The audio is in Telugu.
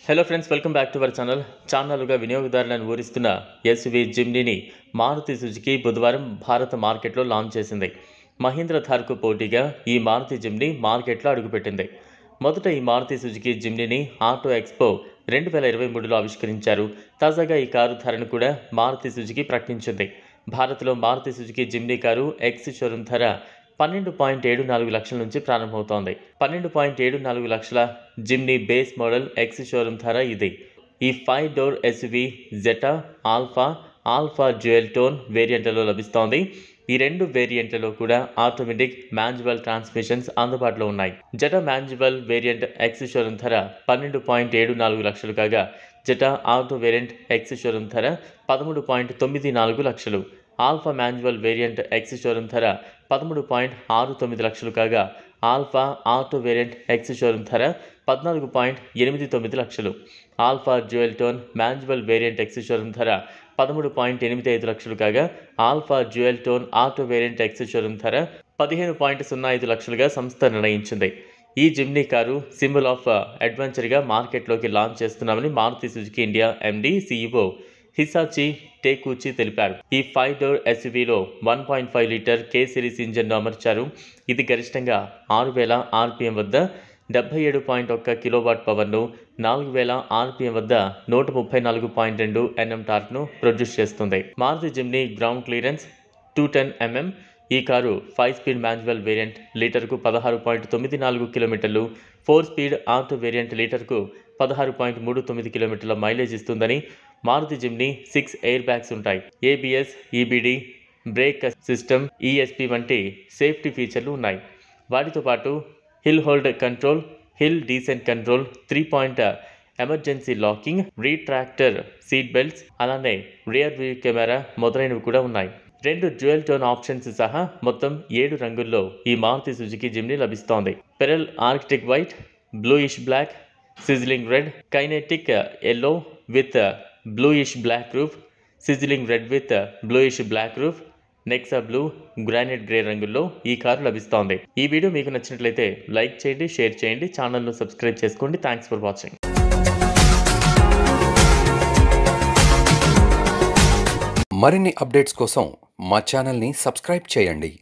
Hello friends, welcome back to our channel. చాన్నాలుగా వినియోగదారులను ఊరిస్తున్న ఎస్యూవీ జిమ్నీని మారుతి సుజుకి బుధవారం భారత మార్కెట్లో లాంచ్ చేసింది. మహీంద్రా థార్కు పోటీగా ఈ మారుతి జిమ్నీ మార్కెట్లో అడుగుపెట్టింది. మొదట ఈ మారుతి సుజుకి జిమ్నీని ఆటో ఎక్స్పో 2023లో ఆవిష్కరించారు. తాజాగా ఈ కారు ధరను కూడా మారుతి సుజుకి ప్రకటించింది. భారత్లో Maruti Suzuki Jimny car ex showroom ధర 12.74 లక్షల నుంచి ప్రారంభమవుతోంది. 12.74 లక్షల Jimny base model ex showroom ధర ఇది. ఈ 5 door SUV Zeta, Alpha dual tone వేరియంట్లలో లభిస్తోంది. ఈ రెండు వేరియంట్లలో కూడా ఆటోమేటిక్ మాన్యువల్ ట్రాన్స్మిషన్స్ అందుబాటులో ఉన్నాయి. Zeta manual variant X showroom ధర 12.74 లక్షలు కాగా, Zeta auto variant X showroom ధర 13.94 లక్షలు. Alpha manual variant X showroom ధర 13.69 లక్షలు కాగా, alpha auto variant X showroom ధర 14.89 లక్షలు. Alpha dual tone manual variant X showroom ధర 13.85 లక్షలు కాగా, alpha dual tone auto variant X showroom ధర 15.05 లక్షలుగా సంస్థ నిర్ణయించింది. ఈ జిమ్నీ కారు సింబల్ ఆఫ్ అడ్వెంచర్గా మార్కెట్లోకి లాంచ్ చేస్తున్నామని Maruti Suzuki India MD CEO Hisashi Takeuchi తెలిపారు. ఈ 5 డోర్ ఎస్యూవీలో 1.5 లీటర్ కే సిరీస్ ఇంజన్ను అమర్చారు. ఇది గరిష్టంగా 6000 ఆర్పీఎం వద్ద 77.1 కిలోవాట్ పవర్ను, 4000 ఆర్పీఎం వద్ద 134.2 ఎన్ఎం టార్క్ను ప్రొడ్యూస్ చేస్తుంది. Maruti Jimny ground clearance 210 mm. ఈ కారు 5 స్పీడ్ మాన్యువల్ వేరియంట్ లీటర్కు 16.94 కిలోమీటర్లు, 4 స్పీడ్ ఆటో వేరియంట్ లీటర్కు 16.39 కిలోమీటర్ల మైలేజ్ ఇస్తుందని, మారుతి జిమ్నీ 6 ఎయిర్ బ్యాగ్స్ ఉంటాయి. ABS, EBD, brake system, ESP వంటి సేఫ్టీ ఫీచర్లు ఉన్నాయి. వాటితో పాటు hill hold control, hill descent control, 3-point emergency locking, retractor seat belts, అలానే రియర్ వ్యూ కెమెరా మొదలైనవి కూడా ఉన్నాయి. 2 డ్యూయల్ టోన్ ఆప్షన్స్ సహా మొత్తం 7 రంగుల్లో ఈ మారుతి సుజుకి జిమ్నీ లభిస్తోంది. Pearl arctic white, bluish black, sizzling red, kinetic yellow with bluish black roof, sizzling red with bluish black roof, Nexa blue, granite grey రంగుల్లో ఈ కారు లభిస్తోంది. ఈ వీడియో మీకు నచ్చినట్లయితే లైక్ చేయండి, షేర్ చేయండి, ఛానల్ను సబ్స్క్రైబ్ చేసుకోండి. Thanks for watching. మరిన్ని అప్డేట్స్ కోసం మా ఛానల్ని సబ్స్క్రైబ్ చేయండి.